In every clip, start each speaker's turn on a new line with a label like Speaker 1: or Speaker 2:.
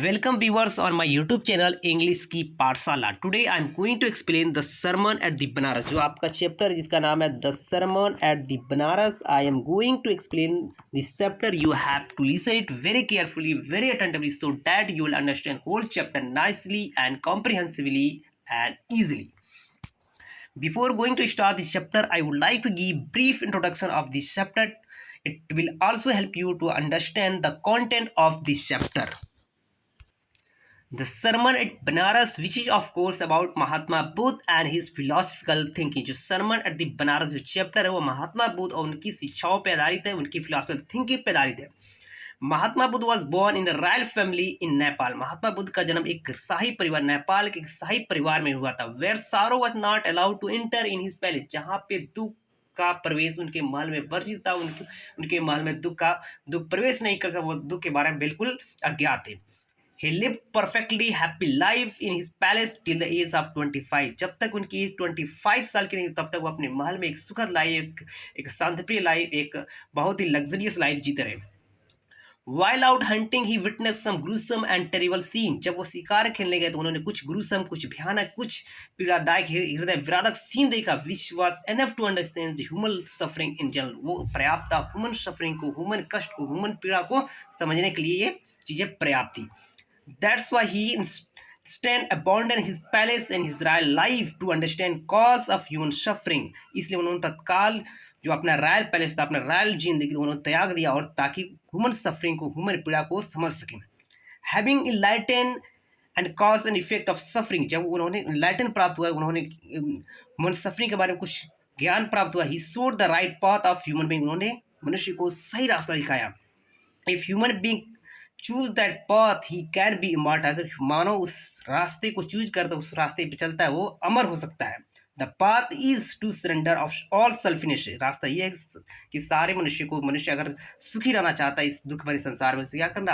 Speaker 1: Welcome viewers on my YouTube channel English की पाठशाला। Today I am going to explain the sermon at the Banaras, जो आपका chapter जिसका नाम है the sermon at the Banaras. I am going to explain this chapter. You have to listen it very carefully, very attentively, so that you will understand whole chapter nicely and comprehensively and easily. Before going to start this chapter, I would like to give brief introduction of this chapter. It will also help you to understand the content of this chapter. The sermon at Banaras, which is of course about Mahatma Buddha and his philosophical thinking. जो sermon at the Banaras जो chapter है वो महात्मा बुद्ध और उनकी शिक्षाओं पर आधारित है, उनकी philosophical thinking पर आधारित है। Mahatma Buddha was born in a royal family in Nepal. Mahatma Buddha का जन्म एक शाही परिवार, नेपाल के एक शाही परिवार में हुआ था। Where sorrow was not allowed to enter in his palace, जहाँ पे दुख का प्रवेश उनके महल में वर्जित था। उनके महल में दुख प्रवेश नहीं कर सकता, वो दुख के बारे में बिल्कुल अज्ञात थे। He lived perfectly happy life in his palace till the age of 25. जब तक उनकी एज 25 साल की नहीं तब तक वो अपने महल में एक सुखद लाइफ, एक शांतिप्रिय लाइफ, एक बहुत ही लग्जरियस लाइफ जीते रहे। While out hunting, he witnessed some gruesome and terrible scene. जब वो शिकार खेलने गए तो उन्होंने कुछ gruesome, कुछ भयानक, कुछ पीड़ादायक, हृदय विदारक सीन देखा, which was enough to understand the human suffering in general. वो पर्याप्त था human suffering को, human कष्ट को, human पीड़ा को समझने के लिए ये चीजें पर्याप्त थी। That's why he instead abandoned his palace and his royal life to understand cause of human suffering. इसलिए उन्होंने तत्काल जो अपना रॉयल पैलेस था, अपना रॉयल जिंदगी उन्होंने त्याग दिया, और ताकि ह्यूमन सफरिंग को, ह्यूमन पीड़ा को समझ सकें। Having enlightened and cause and effect of suffering, जब उन्होंने enlighten प्राप्त हुआ, उन्होंने ह्यूमन सफरिंग के बारे में कुछ ज्ञान प्राप्त हुआ, he showed the right path of human being, उन्होंने मनुष्य को सही रास्ता दिखाया। If human being choose that path he can be immortal, अगर मानव उस रास्ते को चूज करता है, उस रास्ते पे चलता है, वो अमर हो सकता है। The path is to surrender of all selfish, रास्ता ये है कि सारे मनुष्य अगर सुखी रहना चाहता है इस दुख भरे संसार में, क्या करना,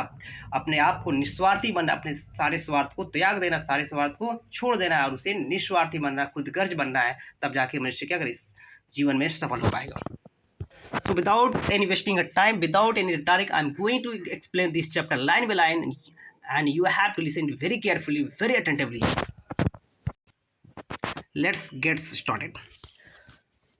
Speaker 1: अपने आप को निस्वार्थी बनना, अपने सारे स्वार्थ को त्याग देना, सारे स्वार्थ को छोड़ देना है और उसे निस्वार्थी बनना, खुदगर्ज बनना है, तब जाके मनुष्य क्या करे, इस जीवन में सफल हो पाएगा। So without any wasting of time, without any rhetoric, I'm going to explain this chapter line by line, and you have to listen very carefully, very attentively. Let's get started.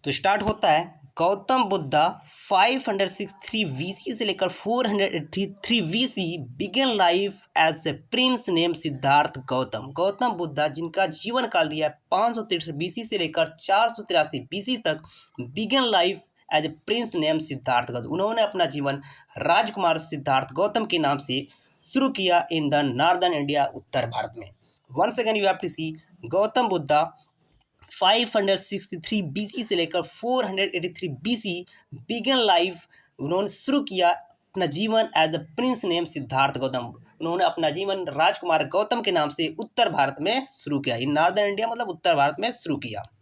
Speaker 1: तो स्टार्ट होता है, Gautam Buddha 563 BC से लेकर 483 BC began life as a prince name Siddhartha Gautam. Gautam Buddha जिनका जीवन काल दिया है 563 BC से लेकर 483 BC तक, began life as a prince name Siddhartha Gautam, उन्होंने अपना जीवन राजकुमार सिद्धार्थ गौतम के नाम से शुरू किया इन द नॉर्दर्न इंडिया, उत्तर भारत में। Once again you have to see, Gautam Buddha 563 BC से लेकर 483 BC बिगन लाइफ, उन्होंने शुरू किया अपना जीवन as a prince name Siddhartha Gautam, उन्होंने अपना जीवन राजकुमार गौतम के नाम से उत्तर भारत में शुरू किया, इन नॉर्दर्न इंडिया मतलब उत्तर भारत में शुरू किया।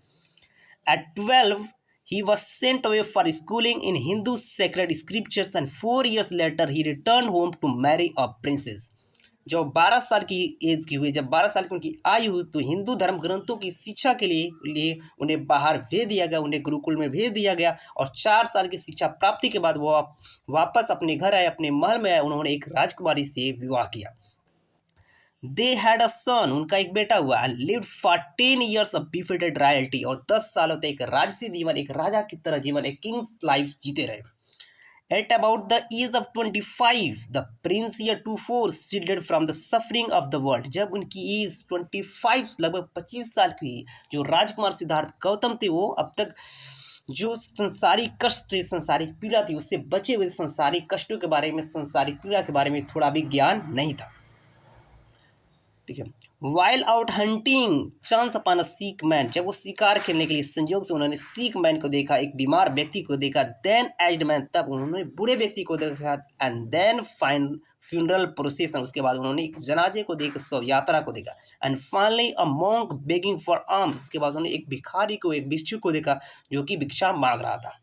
Speaker 1: At 12 he was sent away for schooling in Hindu sacred scriptures and 4 years later he returned home to marry a princess. जब 12 साल की एज की हुई, जब 12 साल की उनकी आयु हुई, तो हिंदू धर्म ग्रंथों की शिक्षा के लिए उन्हें बाहर भेज दिया गया, उन्हें गुरुकुल में भेज दिया गया, और 4 साल की शिक्षा प्राप्ति के बाद वो वापस अपने घर आए, अपने महल में आए, उन्होंने एक राजकुमारी से विवाह किया। They had a son, उनका एक बेटा हुआ, and lived for 10 years of befitted royalty, और 10 सालों तक एक राजसी जीवन, एक राजा की तरह जीवन, एक किंग्स लाइफ जीते रहे। At about the age of 25, the prince heretofore shielded from the suffering of the world, जब उनकी एज 25 लगभग 25 साल की, जो राजकुमार सिद्धार्थ गौतम थे, वो अब तक जो संसारिक कष्ट थे, संसारिक पीड़ा थी, उससे बचे हुए, संसारिक कष्टों के बारे में, संसारिक पीड़ा के बारे में थोड़ा भी ज्ञान नहीं था। ठीक है। While out hunting chance upon a sick man, जब वो शिकार खेलने के लिए संयोग से उन्होंने सिक मैन को देखा, एक बीमार व्यक्ति को देखा, देन एज्ड मैन, तब उन्होंने बूढ़े व्यक्ति को देखा, and then fine funeral procession, उसके बाद उन्होंने एक जनाजे को देखा, शव यात्रा को देखा, and finally a monk begging for arms, उसके बाद उन्होंने एक भिखारी को, एक भिक्षुक को देखा जो कि भिक्षा मांग रहा था।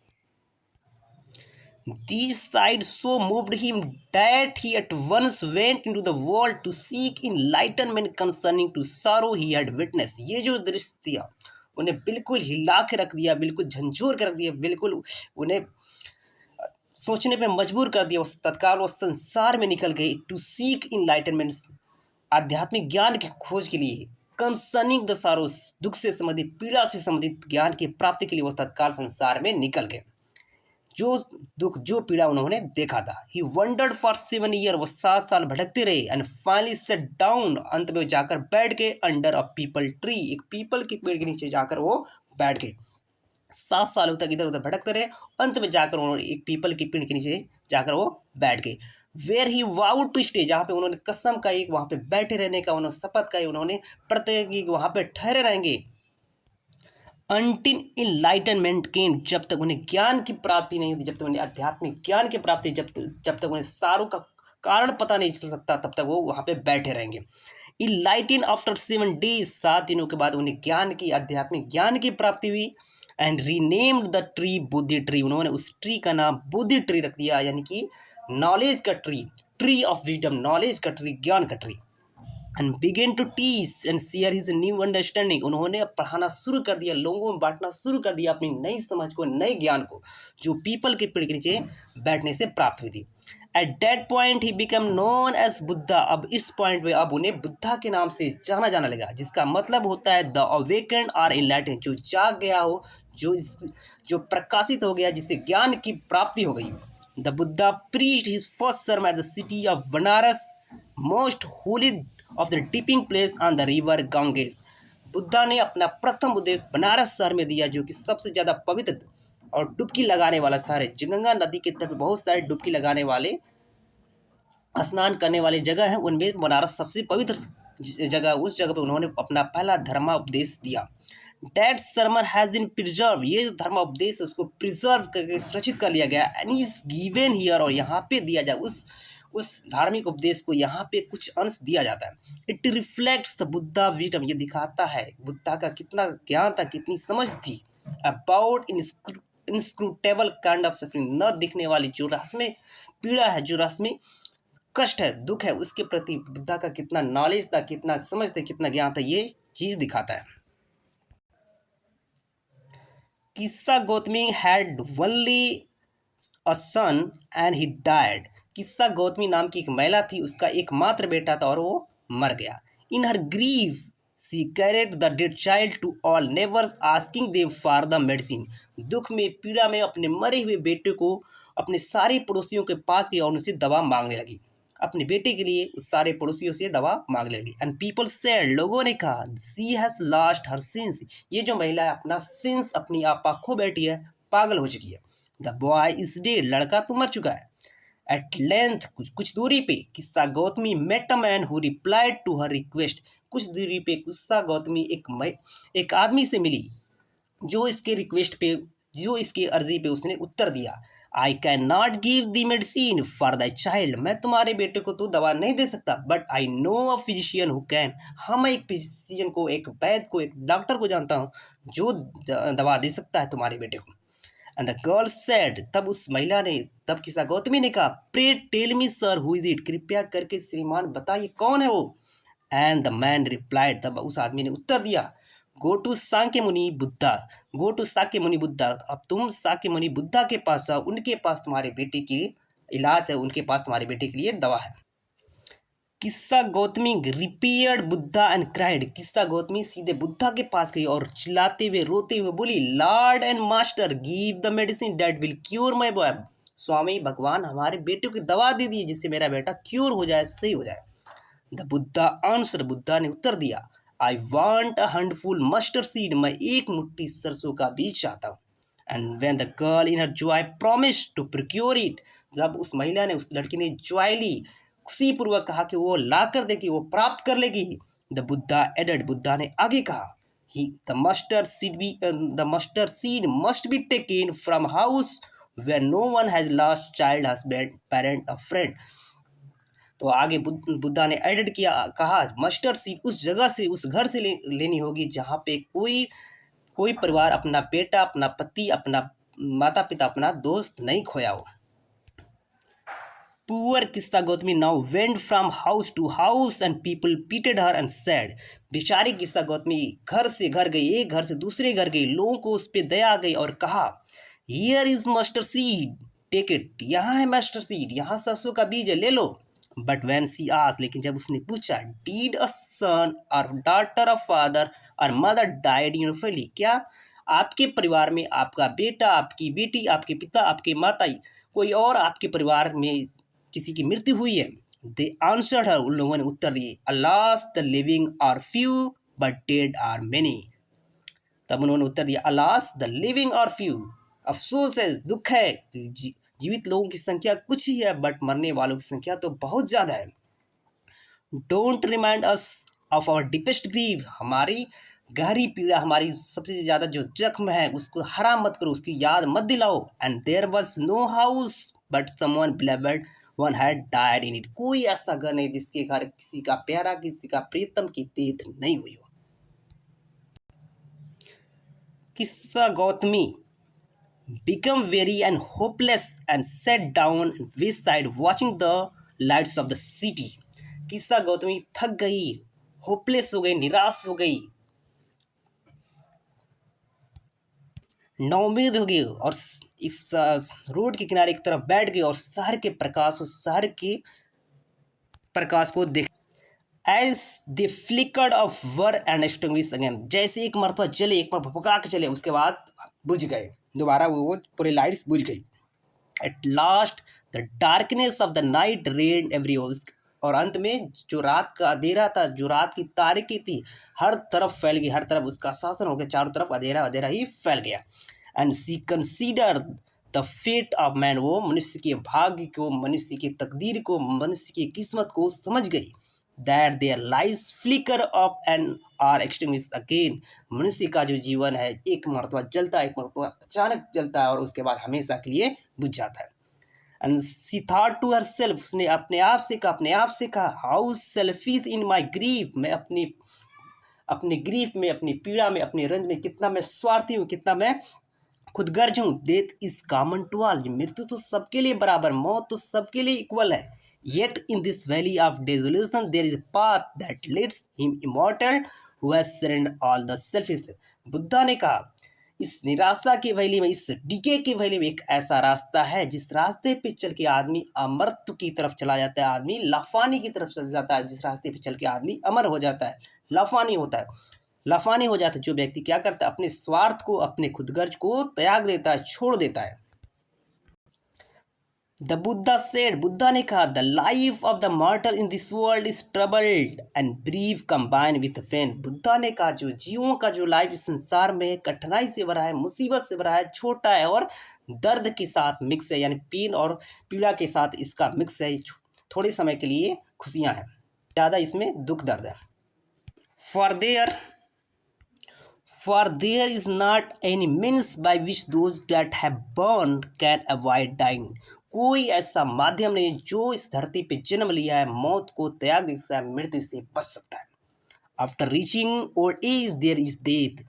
Speaker 1: These sights so moved him that he at once went into the world to seek enlightenment concerning to sorrow he had witnessed. ये जो दृश्य था उन्हें बिल्कुल हिला के रख दिया, बिल्कुल झंझोर के रख दिया, बिल्कुल उन्हें सोचने पे मजबूर कर दिया। उस तत्काल वो संसार में निकल गए, टू सीक इनलाइटनमेंट, आध्यात्मिक ज्ञान की खोज के लिए कंसर्निंग द सारोस, दुख से संबंधित, पीड़ा से संबंधित ज्ञान की प्राप्ति के लिए वो तत्काल संसार में निकल गए। जो दुख जो पीड़ा उन्होंने देखा था। ही वंडर्ड फॉर 7 ईयर, वो 7 साल भटकते रहे। एंड फाइनली सेट डाउन, अंत में जाकर बैठ गए अंडर अ पीपल ट्री, एक पीपल के पेड़ के नीचे जाकर वो बैठ गए। 7 सालों तक इधर उधर भटकते रहे, अंत में जाकर उन्होंने एक पीपल के पेड़ के नीचे जाकर वो बैठ गए। Where he vowed to stay, जहाँ पे उन्होंने कसम खाई, वहाँ पे बैठे रहने का उन्होंने शपथ खाई, उन्होंने प्रतिज्ञा की वहाँ पे ठहरे रहेंगे। अनटिल इनलाइटनमेंट केम, जब तक उन्हें ज्ञान की प्राप्ति नहीं होती, जब तक उन्हें आध्यात्मिक ज्ञान की प्राप्ति, जब तक उन्हें सारों का कारण पता नहीं चल सकता, तब तक वो वहाँ पे बैठे रहेंगे। इनलाइटन आफ्टर 7 days, 7 दिनों के बाद उन्हें ज्ञान की, आध्यात्मिक ज्ञान की प्राप्ति हुई। एंड रीनेम्ड द ट्री बुद्धि ट्री, उन्होंने उस ट्री का नाम बुद्धि ट्री रख दिया, यानी कि नॉलेज का tree, tree of wisdom, knowledge का ट्री, ज्ञान का tree. And began to teach and share his new understanding, उन्होंने अब पढ़ाना शुरू कर दिया, लोगों में बांटना शुरू कर दिया अपनी नई समझ को, नए ज्ञान को, जो पीपल के पेड़ के नीचे बैठने से प्राप्त हुई थी। At that point he become known as Buddha, अब इस पॉइंट पे अब उन्हें बुद्धा के नाम से जाना जाना लगा, जिसका मतलब होता है द अवेकेंड और इनलाइटेंड, जो जाग गया हो, जो प्रकाशित हो गया, जिससे ज्ञान की प्राप्ति हो गई। The Buddha preached his first sermon at the city of Banaras, most Holi of the dipping place on the river Ganges, Buddha ने अपना प्रथम उपदेश बनारस शहर में दिया, जो कि सबसे ज़्यादा पवित्र और डुबकी लगाने वाला शहर है। गंगा नदी के तट पर बहुत सारे डुबकी लगाने वाले, स्नान करने वाली जगह है, उनमें बनारस सबसे पवित्र जगह, उस जगह पर उन्होंने अपना पहला धर्मोपदेश दिया। That sermon has been preserved, ये जो धर्मोपदेश उसको प्रिजर्व करके सुरक्षित कर लिया गया, and is given here, और यहाँ पे दिया जाए, उस धार्मिक उपदेश को यहाँ पे कुछ अंश दिया जाता है। It reflects the Buddha wisdom, ये दिखाता है बुद्धा का कितना ज्ञान था, कितनी समझ थी। About inscrutable kind of suffering, न दिखने वाली जो रहस्यमय पीड़ा है, जो रहस्यमय कष्ट है, दुख है, उसके प्रति बुद्धा का कितना नॉलेज था, कितना समझ था, कितना ज्ञान था, ये चीज़ दिखाता है। Kisa Gotami had only a son and he died, Kisa Gotami नाम की एक महिला थी, उसका एकमात्र बेटा था और वो मर गया। In her grief she carried the dead child to all neighbours asking them for the medicine, दुख में, पीड़ा में अपने मरे हुए बेटे को अपने सारे पड़ोसियों के पास गई और उनसे दवा मांगने लगी, अपने बेटे के लिए उस सारे पड़ोसियों से दवा मांगने लगी। एंड पीपल सेड, लोगों ने कहा, सी हैज लॉस्ट हर सिंस, ये जो महिला है अपना सिंस, अपनी आपा खो बैठी है, पागल हो चुकी है। द बॉय इज डेड, लड़का तो मर चुका है। एट लेंथ, कुछ दूरी पे, Kisa Gotami met a man who replied to her request, कुछ दूरी पे किस्सा गौतमी एक आदमी से मिली, जो इसके रिक्वेस्ट पे, जो इसकी अर्जी पे उसने उत्तर दिया। I can not give the medicine for the child, मैं तुम्हारे बेटे को तो दवा नहीं दे सकता, but I know a physician who can, हम एक फिजिशियन को, एक वैद्य को, एक डॉक्टर को जानता हूँ जो दवा दे सकता है तुम्हारे बेटे को। एंड द गर्ल सेड, तब उस महिला ने, तब किस्सा गौतमी ने कहा, pray tell me sir who is it, कृपया करके श्रीमान बताइए कौन है वो। एंड द मैन रिप्लाइड, तब उस आदमी ने उत्तर दिया, गो टू साक्य मुनि बुद्धा, गो टू साक्य मुनि बुद्धा, अब तुम साक्य मुनि बुद्धा के पास जाओ, उनके पास तुम्हारे बेटे की इलाज है, उनके पास तुम्हारे बेटे के लिए दवा है। Kisa Gautami repaired Buddha and cried, किस्सा गौतमी सीधे बुद्धा के पास गई और चिल्लाते हुए, रोते हुए बोली, lord and master give the medicine that will cure my boy, स्वामी भगवान हमारे बेटे को दवा दे दी जिससे मेरा बेटा क्योर हो जाए, सही हो जाए। द बुद्धा आंसर, बुद्धा ने उत्तर दिया, I want a handful mustard seed, मैं एक मुट्ठी सरसों का बीज चाहता हूँ। And when the girl in her joy promise to procure it, जब उस महिला ने, उस लड़की ने जॉयली, खुशी पूर्वक कहा कि वो ला कर देगी, वो प्राप्त कर लेगी। द बुद्धा एडेड, बुद्धा ने आगे कहा, the mustard seed must be taken from house where no one has lost child, husband, parent, a friend. तो आगे बुद्धा ने एडिट किया, कहा, मस्टर्ड सीड उस जगह से, उस घर से लेनी होगी जहाँ पे कोई परिवार अपना बेटा, अपना पति, अपना माता पिता, अपना दोस्त नहीं खोया हो। Poor Kisa Gotami now went from house to house and people pitied her and said, बेचारी किस्सा गौतमी घर से घर गई, एक घर से दूसरे घर गई, लोगों को उस पर दया आ गई और कहा, here is mustard seed take it, यहाँ है मस्टर्ड सीड, यहाँ सरसों का बीज है, ले लो। बट व्हेन सी आस्क्ड, लेकिन जब उसने पूछा, डिड अ सन और डॉटर ऑफ फादर और mother died in your family, क्या आपके परिवार में आपका बेटा, आपकी बेटी, आपके पिता, आपके माता, कोई और आपके परिवार में किसी की मृत्यु हुई है? दे आंसर्ड हर, उन लोगों ने उत्तर दिए, alas the living are few but dead are many. तब उन्होंने उत्तर दिया, alas the living are few, अफसोस है, दुख है कि जीवित लोगों की संख्या कुछ ही है बट मरने वालों की संख्या तो बहुत ज़्यादा है। Don't remind us of our deepest grief, हमारी गहरी पीड़ा, हमारी सबसे ज़्यादा जो जख्म है उसको हरा मत करो, उसकी याद मत दिलाओ। And there was no house but someone beloved one had died in it, कोई ऐसा घर नहीं जिसके घर किसी का प्यारा, किसी का प्रियतम की डेथ नहीं हुई हो। किस्सा Gautami become weary and hopeless and sat down wayside watching the lights of the city। किस्सा गौतमी थक गई, होपलेस हो गई, निराश हो गई, नाउम्मीद हो गई और इस रोड के किनारे एक तरफ बैठ गई और शहर के प्रकाश, उस शहर के प्रकाश को देख, as the flickered off were and extinguish again, जैसे एक मरतबा जले, एक बार भपका के चले, उसके बाद बुझ गए, दोबारा वो पूरे लाइट्स बुझ गई। At last the darkness of the night rain everywhere, और अंत में जो रात का अंधेरा था, जो रात की तारीकी थी, हर तरफ फैल गई, हर तरफ उसका शासन हो गया, चारों तरफ अंधेरा अंधेरा ही फैल गया। And she consider the fate of man, वो मनुष्य के भाग्य को, मनुष्य की तकदीर को, मनुष्य की किस्मत को समझ गई। That their life flicker off and are extinguish again, मनुष्य का जो जीवन है एक मरतबा जलता है, एक मरतबा अचानक जलता है और उसके बाद हमेशा के लिए बुझ जाता है। And she thought to herself, उसने अपने आप से कहा, how selfish in my grief, मैं अपने ग्रीफ में, अपनी पीड़ा में, अपने रंज में कितना मैं स्वार्थी हूँ, कितना मैं खुदगर्ज हूँ। Death is common to all, मृत्यु तो सबके लिए बराबर, मौत तो सबके लिए इक्वल है। Yet in this valley of desolation there is a path that leads him immortal who has surrendered all the selfish. Buddha ने कहा, इस निराशा की वैली में, इस डीके की वैली में एक ऐसा रास्ता है जिस रास्ते पे चल के आदमी अमरत्व की तरफ चला जाता है, आदमी लाफानी की तरफ चल जाता है, जिस रास्ते पे चल के आदमी अमर हो जाता है, लाफानी होता है, लाफानी हो जाता है। जो व्यक्ति क्या करता है, अपने स्वार्थ को, अपने खुदगर्ज को त्याग देता है, छोड़ देता है। द बुद्धा सेड, बुद्धा ने कहा, the life of the mortal in this world is troubled and brief combine with pain. Buddha ने कहा, जो जीवों का जो लाइफ इस संसार में कठिनाई से भरा है, मुसीबत से भरा है, छोटा है और दर्द के साथ मिक्स है, यानी पीन और पीड़ा के साथ इसका मिक्स है। थोड़े समय के लिए खुशियाँ हैं, ज़्यादा इसमें दुख दर्द है। For there is not any means by which those that have born can avoid dying। कोई ऐसा माध्यम नहीं जो इस धरती पे जन्म लिया है मौत को त्याग सकता है, मृत्यु से बच सकता है। After reaching old age there is death,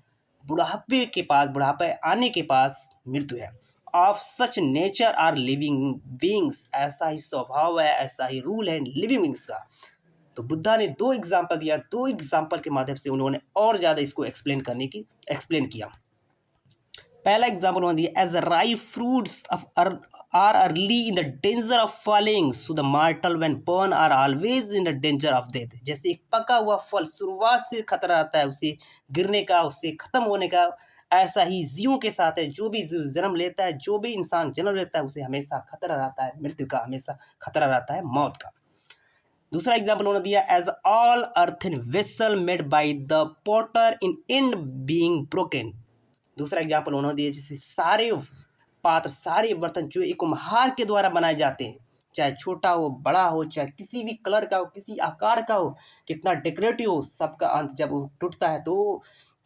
Speaker 1: बुढ़ापे के पास, बुढ़ापे आने के पास मृत्यु है। Of such nature are living beings, ऐसा ही स्वभाव है, ऐसा ही रूल है लिविंग बींग्स का। तो बुद्धा ने दो एग्जाम्पल दिया, दो एग्जाम्पल के माध्यम से उन्होंने और ज़्यादा इसको एक्सप्लेन किया। पहला एग्जाम्पल उन्होंने दिया, as ripe fruits are early in the danger of falling, so the mortal when born are always in the danger of death. जैसे एक पका हुआ फल शुरुआत से खतरा रहता है उसे गिरने का, उससे खत्म होने का, ऐसा ही जीवों के साथ है। जो भी जन्म लेता है, जो भी इंसान जन्म लेता है, उसे हमेशा खतरा रहता है मृत्यु का, हमेशा खतरा रहता है मौत का। दूसरा एग्जाम्पल उन्होंने दिया, as all earthen vessel made by the potter in end being broken. दूसरा एग्जाम्पल उन्होंने दिया, जैसे सारे पात्र, सारे बर्तन जो एक कुम्हार के द्वारा बनाए जाते हैं, चाहे छोटा हो, बड़ा हो, चाहे किसी भी कलर का हो, किसी आकार का हो, कितना डेकोरेटिव हो, सबका अंत जब वो टूटता है, तो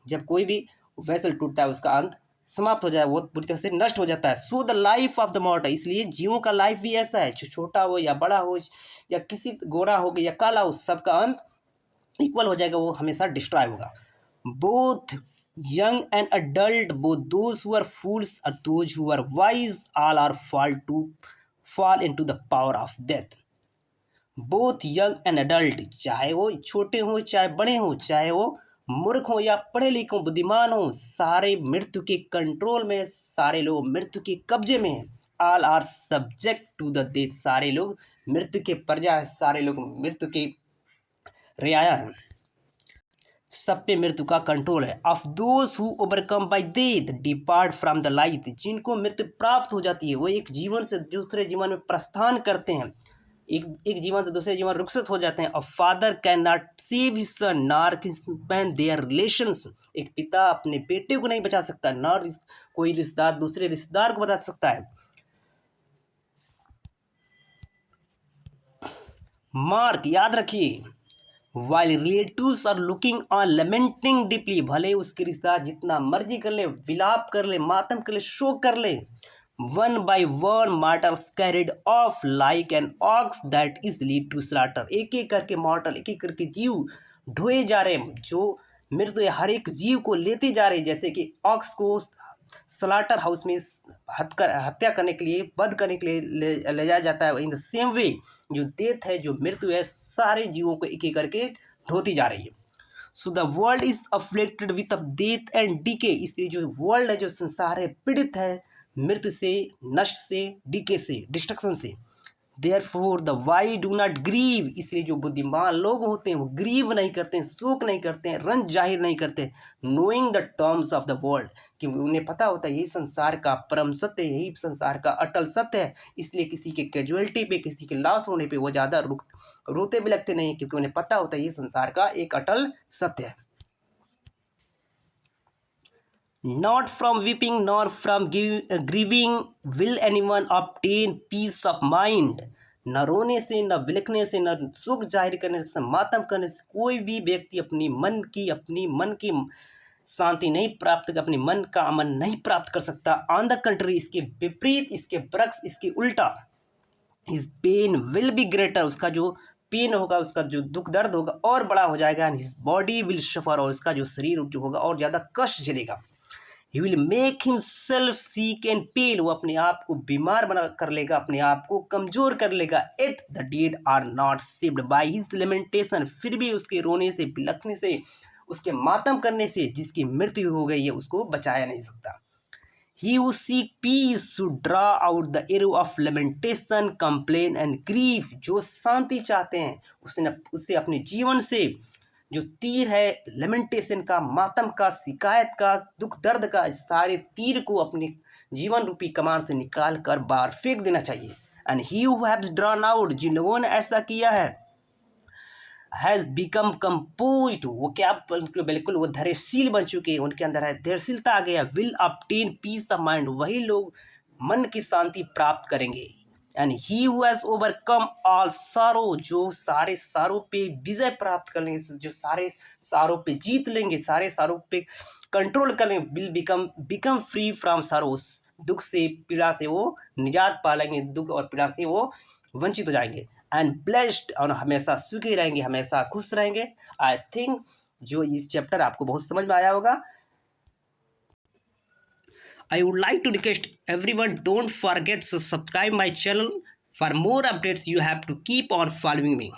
Speaker 1: जब कोई भी वेसल टूटता है उसका अंत समाप्त हो जाए, वो पूरी तरह से नष्ट हो जाता है। So the life of the मॉर्टल, इसलिए जीवों का लाइफ भी ऐसा है, छोटा हो या बड़ा हो, या किसी गोरा हो या काला हो, सबका अंत इक्वल हो जाएगा, वो हमेशा डिस्ट्रॉय होगा। Both young and adult, both those who are fools or those who are wise, all are fall into the power of death। Both young and adult, चाहे वो छोटे हों चाहे बड़े हों, चाहे वो मूर्ख हों या पढ़े लिखे हों, बुद्धिमान हों, सारे मृत्यु के कंट्रोल में, सारे लोग मृत्यु के कब्जे में हैं। All are subject to the death, सारे लोग मृत्यु के प्रजा है, सारे लोग मृत्यु के रियाया है, सब पे मृत्यु का कंट्रोल है। Of those who overcome bye death depart from the light, जिनको मृत्यु प्राप्त हो जाती है वो एक जीवन से दूसरे जीवन में प्रस्थान करते हैं, एक जीवन से दूसरे जीवन रुखसत हो जाते हैं। A father can not save his son nor can their relations, एक पिता अपने बेटे को नहीं बचा सकता, ना कोई रिश्तेदार दूसरे रिश्तेदार को बचा सकता है। मार्क, याद रखिए, while relatives are looking on lamenting deeply, भले उसके रिश्तेदार जितना मर्जी कर ले, विलाप कर ले, मातम कर ले, शोक कर ले, one by one mortals carried off like an ox that is led to slaughter, एक एक करके मॉर्टल, एक एक करके जीव ढोए जा रहे हैं, जो मृत्यु हर एक जीव को लेते जा रहे हैं, जैसे कि ऑक्स को स्लाटर हाउस में हत्या करने के लिए, वध करने के लिए ले जाया जाता है। इन द सेम वे जो डेथ है, जो मृत्यु है, सारे जीवों को एक एक करके ढोती जा रही है। So the world is afflicted with death and decay, इसलिए जो वर्ल्ड है, जो संसार है, पीड़ित है मृत्यु से, नष्ट से, डीके से, डिस्ट्रक्शन से। Therefore the wise do not grieve, इसलिए जो बुद्धिमान लोग होते हैं वो ग्रीव नहीं करते हैं, शोक नहीं करते हैं, रंज जाहिर नहीं करते, knowing the terms of the world, क्योंकि उन्हें पता होता है यही संसार का परम सत्य है, यही संसार का अटल सत्य है। इसलिए किसी के कैजुअलिटी पे, किसी के लॉस होने पे वो ज़्यादा रोते भी लगते नहीं, क्योंकि उन्हें पता होता है ये संसार का एक अटल सत्य है। Not from weeping nor from grieving will anyone obtain peace of mind, न रोने से, न बिलखने से, न सुख जाहिर करने से, मातम करने से कोई भी व्यक्ति अपनी मन की शांति नहीं प्राप्त कर, अपने मन का अमन नहीं प्राप्त कर सकता। ऑन द कंट्री, इसके विपरीत, इसके बरक्स, इसके उल्टा, his pain will be greater, उसका जो पेन होगा, उसका जो दुख दर्द होगा और बड़ा हो जाएगा। And his body will suffer, और इसका जो शरीर जो होगा और ज़्यादा कष्ट झेलेगा। He will make himself sick and pale, वो अपने आप को बीमार बना कर लेगा, अपने आप को कमज़ोर कर लेगा। At the dead are not saved by his lamentation, फिर भी उसके रोने से, बिलखने से, उसके मातम करने से जिसकी मृत्यु हो गई है उसको बचाया नहीं सकता। He who seek peace should draw out the arrow of lamentation, complaint and grief, जो शांति चाहते हैं उससे अपने जीवन से जो तीर है लेमेंटेशन का, मातम का, शिकायत का, दुख दर्द का, सारे तीर को अपने जीवन रूपी कमान से निकाल कर बाहर फेंक देना चाहिए। And he who haves drawn out, जिन लोगों ने ऐसा किया है, हैज़ बिकम कंपोज्ड, वो क्या बिल्कुल वो धैर्यशील बन चुके हैं, उनके अंदर है धैर्यशीलता आ गया। Will obtain peace of mind, वही लोग मन की शांति प्राप्त करेंगे। And he who has overcome all sorrow, जो सारे सारों पे विजय प्राप्त कर लेंगे, जो सारे सारों पे जीत लेंगे, सारे सारों पे कंट्रोल कर लेंगे, विल बिकम फ्री फ्रॉम सारो, दुख से, पीड़ा से वो निजात पा लेंगे, दुख और पीड़ा से वो वंचित हो जाएंगे। एंड ब्लेस्ड, और हमेशा सुखी रहेंगे, हमेशा खुश रहेंगे। आई थिंक जो इस चैप्टर आपको बहुत समझ में आया होगा। I would like to request everyone, don't forget to subscribe my channel. For more updates you have to keep on following me.